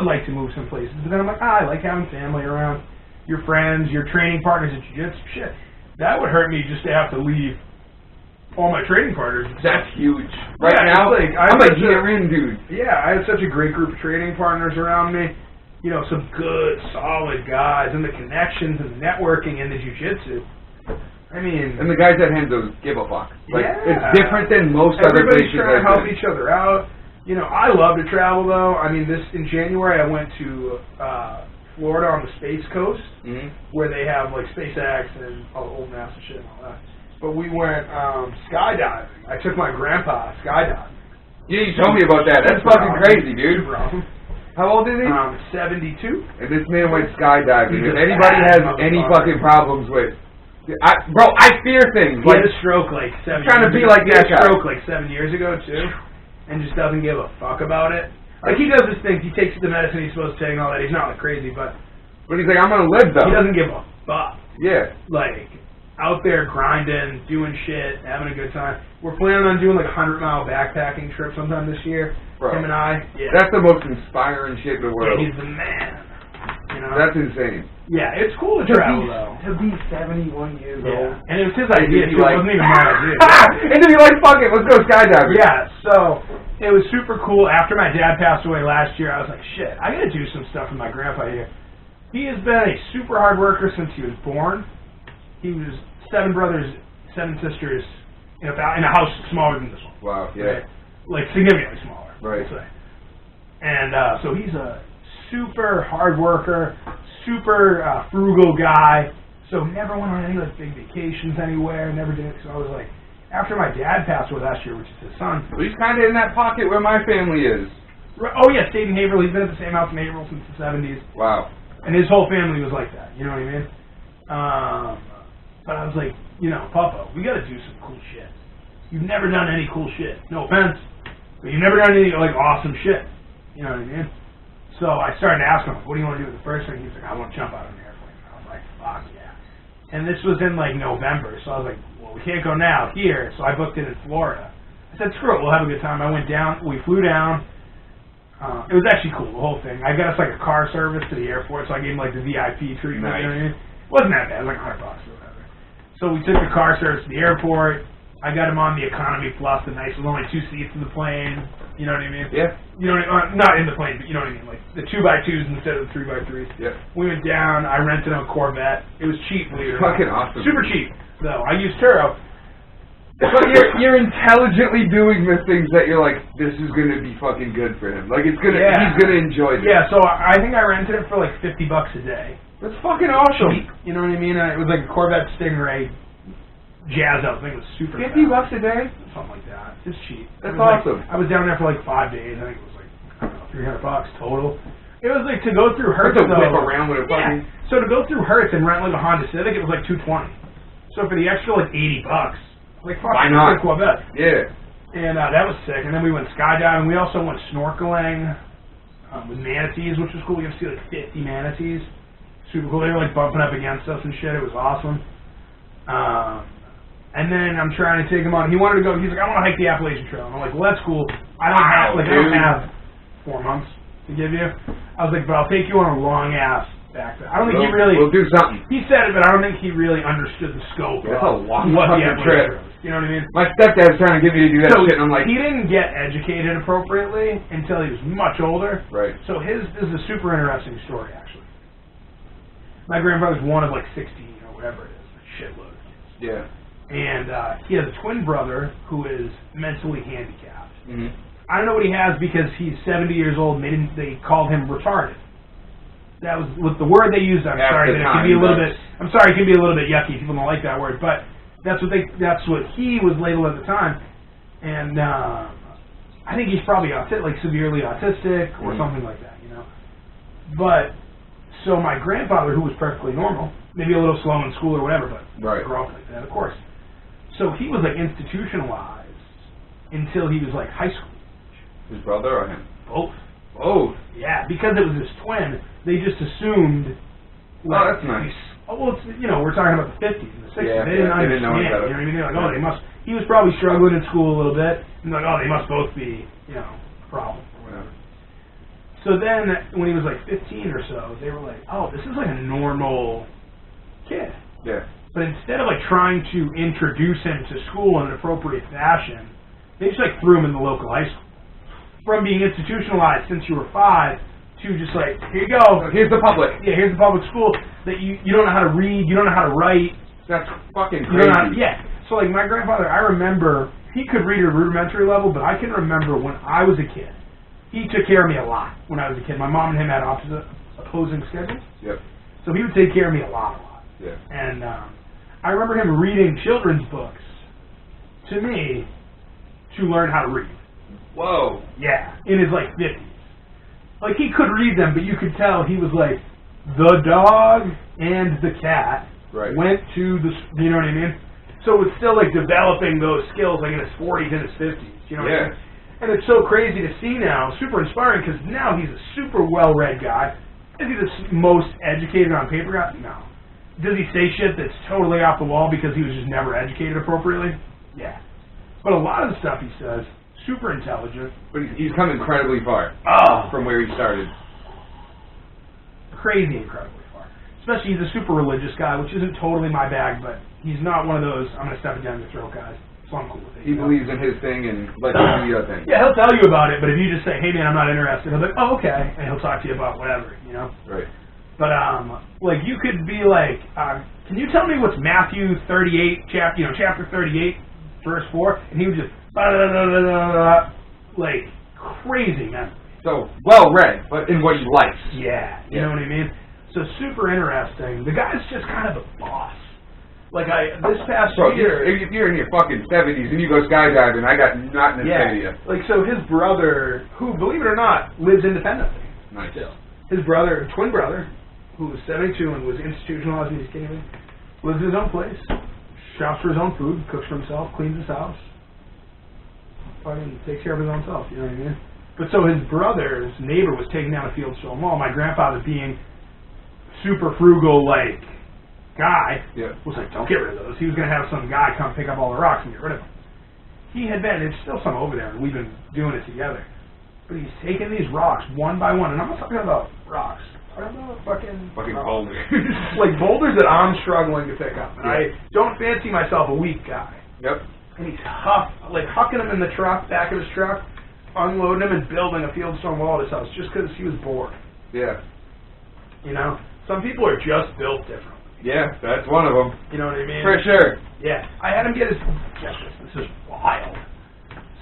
would like to move some places, but then I'm like, I like having family around, your friends, your training partners at jiu-jitsu. Shit, that would hurt me just to have to leave all my training partners. That's huge. Right now, like, I'm a year-in dude. Yeah, I had such a great group of training partners around me. You know, some good, solid guys, and the connections and the networking in the jiu-jitsu. I mean... And the guys at Henzo's give a fuck. Like, yeah. It's different than most other places. Everybody's trying to help each other out. You know, I love to travel, though. I mean, in January, I went to Florida on the Space Coast, where they have, like, SpaceX and all the old NASA shit and all that. But we went skydiving. I took my grandpa skydiving. Yeah, you told me about that. That's fucking crazy, dude. Super awesome. How old is he? 72. And this man went skydiving. If anybody has any fucking problems with... Bro, I fear things. He had a stroke like 7 years ago. Trying to be like that guy. He had a stroke like 7 years ago, too. And just doesn't give a fuck about it. Like, he does his things. He takes the medicine he's supposed to take and all that. He's not like crazy, but... But he's like, I'm going to live, though. He doesn't give a fuck. Yeah. Like, out there grinding, doing shit, having a good time. We're planning on doing like a 100-mile backpacking trip sometime this year. Bro, him and I. Yeah. That's the most inspiring shit in the world. Yeah, he's the man. You know? That's insane. Yeah, it's cool to travel, though. To be 71 years old. And it was his idea, too. It wasn't even my idea. And to be like, fuck it, let's go skydiving. Yeah, so it was super cool. After my dad passed away last year, I was like, shit, I gotta do some stuff with my grandpa here. He has been a super hard worker since he was born. He was 7 brothers, 7 sisters in a house smaller than this one. Wow, yeah. Right? Like, significantly smaller. Right. And so he's a super hard worker, super frugal guy. So never went on any like big vacations anywhere. Never did it. So I was like, after my dad passed away last year, which is his son. Well, he's kind of in that pocket where my family is. Oh yeah, stayed in Haverhill. He's been at the same house in Haverhill since the 70s. Wow. And his whole family was like that. You know what I mean? But I was like, you know, Papa, we got to do some cool shit. You've never done any cool shit. No offense, but you've never done any like awesome shit. You know what I mean? So I started to ask him, what do you want to do with the first thing? He's like, I want to jump out of an airplane. I was like, fuck yeah. And this was in like November, so I was like, well, we can't go now, here. So I booked it in Florida. I said, screw it, we'll have a good time. I went down, we flew down. It was actually cool, the whole thing. I got us like a car service to the airport, so I gave him like the VIP treatment. Nice. You know what I mean? It wasn't that bad, it was like $100 or whatever. So we took the car service to the airport. I got him on the economy plus, the nice, with only 2 seats in the plane. You know what I mean? Yeah. You know what I mean? Not in the plane, but you know what I mean? Like the 2x2s instead of the 3x3s. Yeah. We went down. I rented a Corvette. It was cheap, believe it or not. Fucking awesome. Super cheap, though. I used Turo. But you're intelligently doing the things that you're like, this is gonna be fucking good for him. Like he's gonna enjoy this. Yeah. So I think I rented it for like $50 a day. That's fucking awesome. Cheap, you know what I mean? It was like a Corvette Stingray. Jazz out thing was super $50 a day? Something like that. It's cheap. That's awesome. Like, I was down there for like 5 days. I think it was like, I don't know, $300 total. It was like to go through Hertz. To whip around with a fucking... Yeah. So to go through Hertz and rent like a Honda Civic, it was like $220. So for the extra like $80, like fuck, why not? Corvette. Yeah. And that was sick. And then we went skydiving. We also went snorkeling with manatees, which was cool. We got to see like 50 manatees. Super cool. They were like bumping up against us and shit. It was awesome. And then I'm trying to take him on. He wanted to go. He's like, I want to hike the Appalachian Trail. And I'm like, well, that's cool. I don't have 4 months to give you. I was like, but I'll take you on a long ass back there. I don't think he really. We'll do something. He said it, but I don't think he really understood the scope. That's a long what the fucking Appalachian trip. Trail is. You know what I mean? My stepdad's trying to get me to do that shit, and I'm like, he didn't get educated appropriately until he was much older. Right. So this is a super interesting story, actually. My grandfather's one of like 16 or whatever it is, a shitload of kids. Yeah. And he has a twin brother who is mentally handicapped. Mm-hmm. I don't know what he has because he's 70 years old and they called him retarded. That was with the word they used. I'm sorry, it can be a little bit. I'm sorry, it can be a little bit yucky. People don't like that word, but that's what he was labeled at the time. And I think he's probably like severely autistic or something like that, you know. But so my grandfather, who was perfectly normal, maybe a little slow in school or whatever, but grew up like that, of course. So he was like institutionalized until he was like high school. His brother or him? Both. Both? Yeah, because it was his twin, they just assumed. Like, oh, that's nice. Well, it's, you know, we're talking about the 50s and the 60s. Yeah, they didn't understand. know you know what I mean? They're like, oh, they must. He was probably struggling in school a little bit, and like, oh, they must both be, you know, a problem or whatever. So then, when he was like 15 or so, they were like, oh, this is like a normal kid. Yeah. But instead of like trying to introduce him to school in an appropriate fashion, they just like threw him in the local high school. From being institutionalized since you were 5 to just like, here you go. Here's the public. Yeah, here's the public school that you don't know how to read, you don't know how to write. That's fucking You don't know crazy. yeah. So like my grandfather, I remember, he could read at a rudimentary level, but I can remember when I was a kid, he took care of me a lot when I was a kid. My mom and him had opposing schedules. Yep. So he would take care of me a lot. Yeah. And I remember him reading children's books to me to learn how to read. Whoa. Yeah. In his like 50s. Like he could read them, but you could tell he was like, the dog and the cat went to the, you know what I mean? So it was still like developing those skills like in his 40s and his 50s. You know what I mean? And it's so crazy to see now, super inspiring, because now he's a super well-read guy. Is he the most educated on paper guy? No. Does he say shit that's totally off the wall because he was just never educated appropriately? Yeah. But a lot of the stuff he says, super intelligent. But he's come incredibly far from where he started. Crazy incredibly far. Especially he's a super religious guy, which isn't totally my bag, but he's not one of those, I'm going to step it down your throat guys. So I'm cool with it. He believes in his thing and lets you do your thing. Yeah, he'll tell you about it, but if you just say, hey man, I'm not interested, he'll be like, oh, okay, and he'll talk to you about whatever, you know? Right. But, like, you could be like, can you tell me what's Matthew 38, chapter 38, verse 4? And he would just, like, crazy memory. So, well-read, but in what he likes. Yeah, you know what I mean? So, super interesting. The guy's just kind of a boss. Like, this past year... If you're in your fucking 70s and you go skydiving, I got nothing to say to you. Like, so his brother, who, believe it or not, lives independently. Nice. Still. His brother, twin brother, who was 72 and was institutionalized in East Canada, lives in his own place, shops for his own food, cooks for himself, cleans his house, fucking takes care of his own self, you know what I mean? But so his brother's neighbor was taking down a field stone wall. My grandfather, being super frugal, like, guy, was like, don't get rid of those. He was going to have some guy come pick up all the rocks and get rid of them. He had been, there's still some over there, and we've been doing it together. But he's taking these rocks one by one, and I'm not talking about rocks. I'm talking about fucking boulders. Like boulders that I'm struggling to pick up. And I don't fancy myself a weak guy. Yep. And he's hucking them in the truck, back of his truck, unloading them and building a fieldstone wall at his house just because he was bored. Yeah. You know? Some people are just built different. Yeah, that's one of them. You know what I mean? For sure. Yeah. I had him get his... This is wild.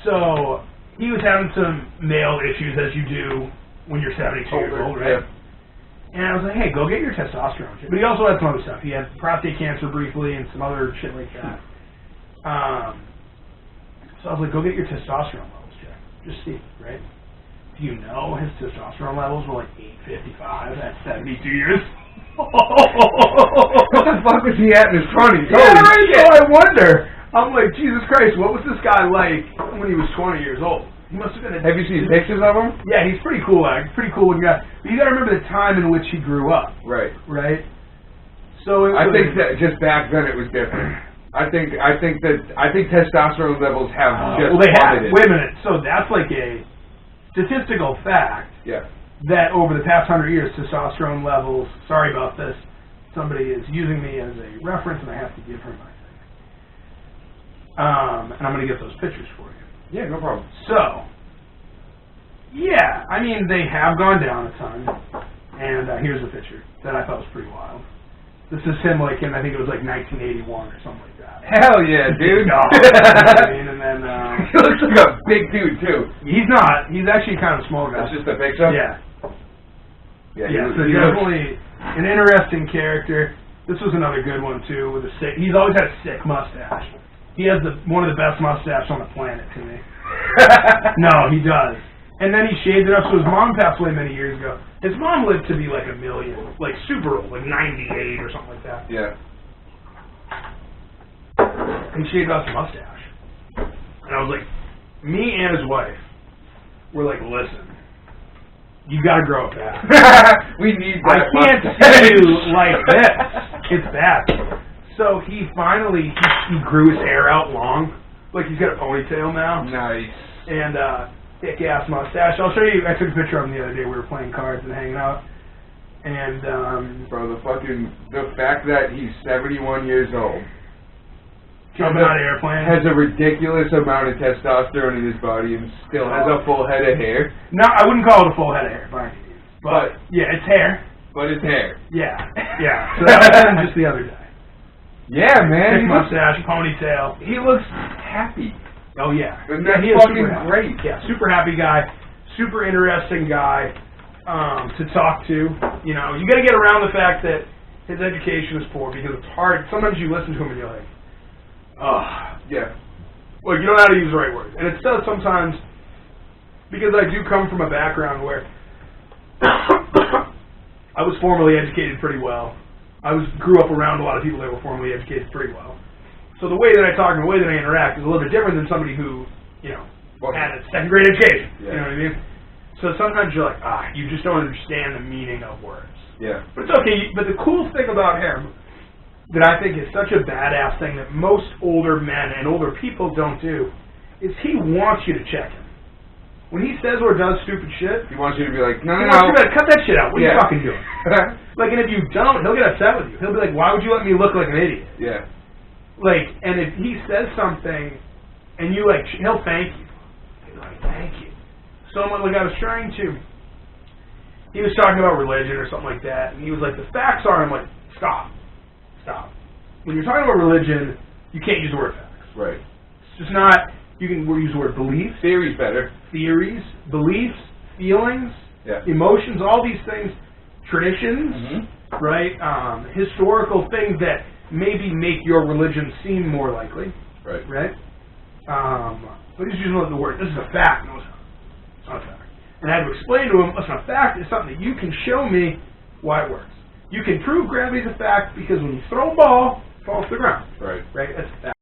So, he was having some male issues, as you do when you're 72 years old, right? Yeah. And I was like, hey, go get your testosterone checked. But he also had some other stuff. He had prostate cancer briefly and some other shit like that. So I was like, go get your testosterone levels checked. Just see, right? Do you know his testosterone levels were like 855 at 72 years? What the fuck was he at in his 20s? Yeah, right. So I wonder. I'm like, Jesus Christ, what was this guy like when he was 20 years old? He must have been. Have you seen pictures of him? Yeah, he's pretty cool. Pretty cool looking guy. But you got to remember the time in which he grew up. Right. Right. So I think that just back then it was different. I think testosterone levels have just plummeted. Wait a minute. So that's like a statistical fact. Yeah. That over the past 100 years, testosterone levels, sorry about this, somebody is using me as a reference, and I have to give her my thing. And I'm going to get those pictures for you. Yeah, no problem. So, yeah, I mean, they have gone down a ton, and here's a picture that I thought was pretty wild. This is him, like, in, I think it was like 1981 or something like that. Hell yeah, dude. You know what I mean? And then, he looks like a big dude, too. He's not. He's actually kind of a small guy. That's just a picture? Yeah. Yeah, so definitely an interesting character. This was another good one too. With a sick, he's always had a sick mustache. He has one of the best mustaches on the planet to me. No, he does. And then he shaved it up. So his mom passed away many years ago. His mom lived to be like 1 million, like super old, like 98 or something like that. Yeah. And he shaved off the mustache. And I was like, me and his wife were like, listen. You gotta grow up fast. We need I that. can't see you like this. It's bad. So he finally, he grew his hair out long. Like he's got a ponytail now. Nice. And thick ass mustache. I'll show you. I took a picture of him the other day. We were playing cards and hanging out. And bro, the fact that he's 71 years old, jumping out of airplane, has a ridiculous amount of testosterone in his body and still has a full head of hair. No, I wouldn't call it a full head of hair, but yeah, it's hair. But it's hair. Yeah, yeah. So that was better than just the other guy. Yeah, man. Thick mustache, ponytail. He looks happy. Oh yeah. And that's he is fucking great. Yeah, super happy guy, super interesting guy to talk to. You know, you got to get around the fact that his education is poor because it's hard. Sometimes you listen to him and you're like, oh, Yeah. well, you don't know how to use the right words, and it does sometimes because I do come from a background where I was formally educated pretty well. Grew up around a lot of people that were formally educated pretty well. So the way that I talk and the way that I interact is a little bit different than somebody who, you know, had a second grade education. Yeah. You know what I mean? So sometimes you're like, you just don't understand the meaning of words. Yeah. But it's okay. But the cool thing about him that I think is such a badass thing that most older men and older people don't do is he wants you to check him. When he says or does stupid shit, he wants you to be like, no. He wants you to cut that shit out. What are you fucking doing? Like, and if you don't, he'll get upset with you. He'll be like, why would you let me look like an idiot? Yeah. Like, and if he says something, and you like, he'll thank you. He'll be like, thank you. So like I was trying to, he was talking about religion or something like that, and he was like, the facts are, I'm like, stop. When you're talking about religion, you can't use the word facts. Right. It's just not. You can use the word beliefs. Theory's better. Theories, beliefs, feelings, yeah. Emotions, all these things, traditions, right? Historical things that maybe make your religion seem more likely. Right. Right? But he's using the word. This is a fact. No, it's not a fact. And I had to explain to him, listen, a fact is something that you can show me why it works. You can prove gravity is a fact because when you throw a ball, it falls to the ground. Right. Right? That's a fact.